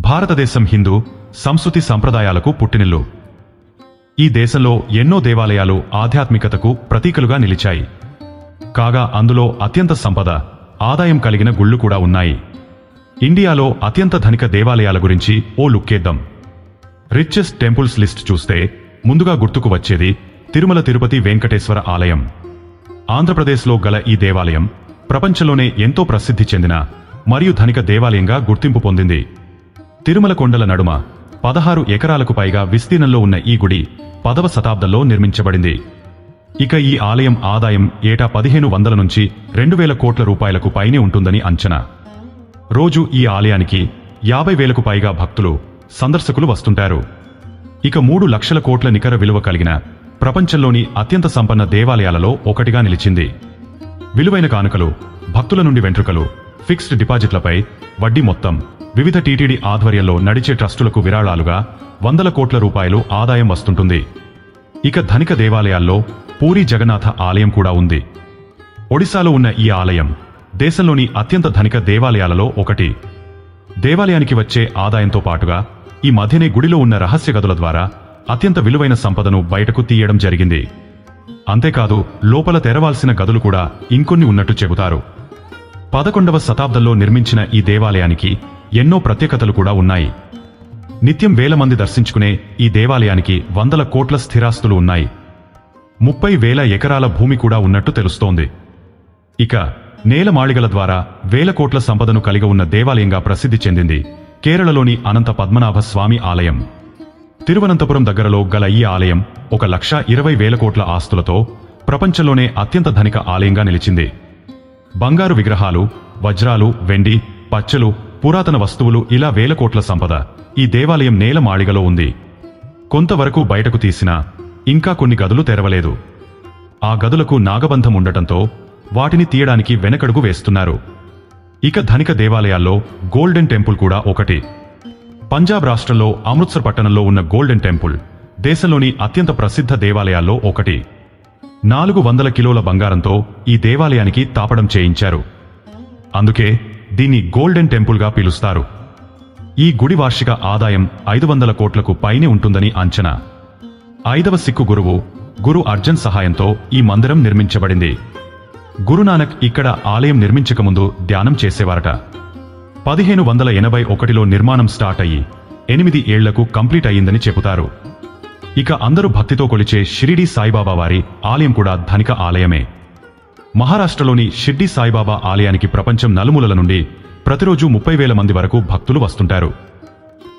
భారతదేశం హిందూ సంస్కృతి సంప్రదాయాలకు పుట్టినిల్లు. ఈ దేశంలో ఎన్నో దేవాలయాలు ఆధ్యాత్మికతకు ప్రతీకలుగా నిలిచాయి. కాగా అందులో అత్యంత సంపద, ఆదాయం కలిగిన గుళ్ళు కూడా ఉన్నాయి. ఇండియాలో అత్యంత ధనిక దేవాలయాల గురించి ఓ లుక్కేద్దాం. రిచెస్ట్ టెంపుల్స్ లిస్ట్ చూస్తే ముందుగా గుర్తుకు వచ్చేది తిరుమల తిరుపతి వెంకటేశ్వర ఆలయం. ఆంధ్రప్రదేశ్లో గల ఈ దేవాలయం ప్రపంచంలోనే ఎంతో ప్రసిద్ధి చెందిన మరియు ధనిక దేవాలయంగా గుర్తింపు పొందింది. తిరుమల కొండల నడుమ 16 ఎకరాలకు పైగా విస్తీర్ణంలో ఉన్న ఈ గుడి 10వ శతాబ్దంలో నిర్మించబడింది. ఇక ఈ ఆలయం ఆదాయం ఏటా 1500 నుంచి 2000 కోట్ల రూపాయలకు పైనే ఉంటుందని అంచనా. రోజు ఈ ఆలయానికి 50,000కు పైగా భక్తులు, సందర్శకులు వస్తుంటారు. ఇక 3 లక్షల కోట్ల నికర విలువ కలిగిన ప్రపంచంలోని అత్యంత సంపన్న దేవాలయాలలో ఒకటిగా నిలిచింది. విలువైన కానుకలు, భక్తుల నుండి వెంట్రుకలు, ఫిక్స్డ్ డిపాజిట్లపై వడ్డీ మొత్తం, వివిధ టీటీడీ ఆధ్వర్యంలో నడిచే ట్రస్టులకు విరాళాలుగా 100 కోట్ల రూపాయలు ఆదాయం వస్తుంటుంది. ఇక ధనిక దేవాలయాల్లో పూరీ జగన్నాథ ఆలయం కూడా ఉంది. ఒడిశాలో ఉన్న ఈ ఆలయం దేశంలోని అత్యంత ధనిక దేవాలయాలలో ఒకటి. దేవాలయానికి వచ్చే ఆదాయంతో పాటుగా ఈ మధ్యనే గుడిలో ఉన్న రహస్య గదుల ద్వారా అత్యంత విలువైన సంపదను బయటకు తీయడం జరిగింది. అంతేకాదు లోపల తెరవాల్సిన గదులు కూడా ఇంకొన్ని ఉన్నట్టు చెబుతారు. 11వ శతాబ్దంలో నిర్మించిన ఈ దేవాలయానికి ఎన్నో ప్రత్యేకతలు కూడా ఉన్నాయి. నిత్యం వేల మంది దర్శించుకునే ఈ దేవాలయానికి 100 కోట్ల స్థిరాస్తులు ఉన్నాయి. 30,000 ఎకరాల భూమి కూడా ఉన్నట్టు తెలుస్తోంది. ఇక నేల మాళిగల ద్వారా 1000 కోట్ల సంపదను కలిగి ఉన్న దేవాలయంగా ప్రసిద్ధి చెందింది కేరళలోని అనంత పద్మనాభ స్వామి ఆలయం. తిరువనంతపురం దగ్గరలో గల ఈ ఆలయం 1,20,000 కోట్ల ఆస్తులతో ప్రపంచంలోనే అత్యంత ధనిక ఆలయంగా నిలిచింది. బంగారు విగ్రహాలు, వజ్రాలు, వెండి, పచ్చలు, పురాతన వస్తువులు ఇలా 1000 కోట్ల సంపద ఈ దేవాలయం నేల మాళిగలో ఉంది. కొంతవరకు బయటకు తీసినా ఇంకా కొన్ని గదులు తెరవలేదు. ఆ గదులకు నాగబంధం ఉండటంతో వాటిని తీయడానికి వెనకడుగు వేస్తున్నారు. ఇక ధనిక దేవాలయాల్లో గోల్డెన్ టెంపుల్ కూడా ఒకటి. పంజాబ్ రాష్ట్రంలో అమృత్సర్ పట్టణంలో ఉన్న గోల్డెన్ టెంపుల్ దేశంలోని అత్యంత ప్రసిద్ధ దేవాలయాల్లో ఒకటి. 400 కిలోల బంగారంతో ఈ దేవాలయానికి తాపడం చేయించారు. అందుకే దీన్ని గోల్డెన్ టెంపుల్గా పిలుస్తారు. ఈ గుడి వార్షిక ఆదాయం 500 కోట్లకు పైనే ఉంటుందని అంచనా. 5వ సిక్కు గురువు గురు అర్జన్ సహాయంతో ఈ మందిరం నిర్మించబడింది. గురునానక్ ఇక్కడ ఆలయం నిర్మించకముందు ధ్యానం చేసేవారట. 1581లో నిర్మాణం స్టార్ట్ అయ్యి 8 ఏళ్లకు కంప్లీట్ అయ్యిందని చెబుతారు. ఇక అందరూ భక్తితో కొలిచే షిరిడీ సాయిబాబా వారి ఆలయం కూడా ధనిక ఆలయమే. మహారాష్ట్రలోని షిర్డీ సాయిబాబా ఆలయానికి ప్రపంచం నలుమూలల నుండి ప్రతిరోజు 30,000 మంది వరకు భక్తులు వస్తుంటారు.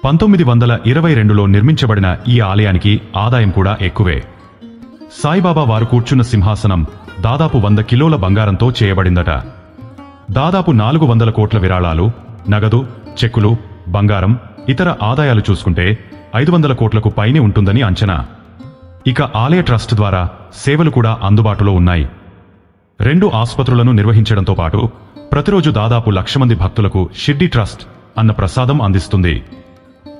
1922లో నిర్మించబడిన ఈ ఆలయానికి ఆదాయం కూడా ఎక్కువే. సాయిబాబా వారు కూర్చున్న సింహాసనం దాదాపు 100 కిలోల బంగారంతో చేయబడిందట. దాదాపు 400 కోట్ల విరాళాలు, నగదు, చెక్కులు, బంగారం, ఇతర ఆదాయాలు చూసుకుంటే 500 కోట్లకు పైనే ఉంటుందని అంచనా. ఇక ఆలయ ట్రస్ట్ ద్వారా సేవలు కూడా అందుబాటులో ఉన్నాయి. 2 ఆసుపత్రులను నిర్వహించడంతో పాటు ప్రతిరోజు దాదాపు 1,00,000 మంది భక్తులకు షిర్డీ ట్రస్ట్ అన్న ప్రసాదం అందిస్తుంది.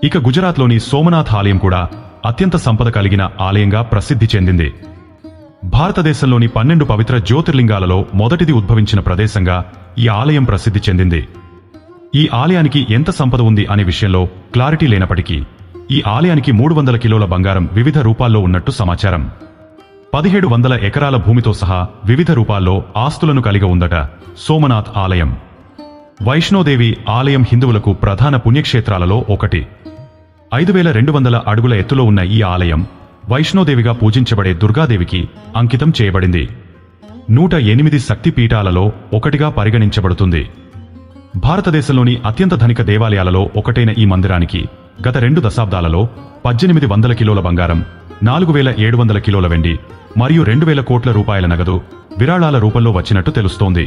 ఇక గుజరాత్లోని సోమనాథ్ ఆలయం కూడా అత్యంత సంపద కలిగిన ఆలయంగా ప్రసిద్ధి చెందింది. భారతదేశంలోని 12 పవిత్ర జ్యోతిర్లింగాలలో మొదటిది ఉద్భవించిన ప్రదేశంగా ఈ ఆలయం ప్రసిద్ధి చెందింది. ఈ ఆలయానికి ఎంత సంపద ఉంది అనే విషయంలో క్లారిటీ లేనప్పటికీ ఈ ఆలయానికి 300 కిలోల బంగారం వివిధ రూపాల్లో ఉన్నట్టు సమాచారం. 1700 ఎకరాల భూమితో సహా వివిధ రూపాల్లో ఆస్తులను కలిగి ఉందట సోమనాథ్ ఆలయం. వైష్ణోదేవి ఆలయం హిందువులకు ప్రధాన పుణ్యక్షేత్రాలలో ఒకటి. 5,200 అడుగుల ఎత్తులో ఉన్న ఈ ఆలయం వైష్ణోదేవిగా పూజించబడే దుర్గాదేవికి అంకితం చేయబడింది. 108 శక్తి పీఠాలలో ఒకటిగా పరిగణించబడుతుంది. భారతదేశంలోని అత్యంత ధనిక దేవాలయాలలో ఒకటైన ఈ మందిరానికి గత 2 దశాబ్దాలలో 1800 కిలోల బంగారం, 4,700 కిలోల వెండి మరియు 2,000 కోట్ల రూపాయల నగదు విరాళాల రూపంలో వచ్చినట్టు తెలుస్తోంది.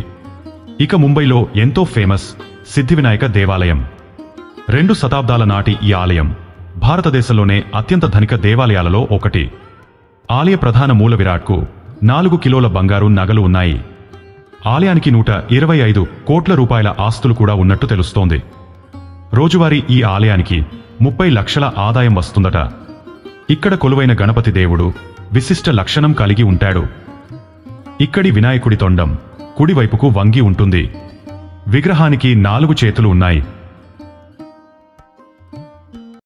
ఇక ముంబైలో ఎంతో ఫేమస్ సిద్ధివినాయక దేవాలయం. 2 శతాబ్దాల నాటి ఈ ఆలయం భారతదేశంలోనే అత్యంత ధనిక దేవాలయాలలో ఒకటి. ఆలయ ప్రధాన మూల విరాట్కు 4 కిలోల బంగారు నగలు ఉన్నాయి. ఆలయానికి 125 కోట్ల రూపాయల ఆస్తులు కూడా ఉన్నట్టు తెలుస్తోంది. రోజువారీ ఈ ఆలయానికి 30 లక్షల ఆదాయం వస్తుందట. ఇక్కడ కొలువైన గణపతి దేవుడు విశిష్ట లక్షణం కలిగి ఉంటాడు. ఇక్కడి వినాయకుడి తొండం కుడివైపుకు వంగి ఉంటుంది. విగ్రహానికి 4 చేతులు ఉన్నాయి.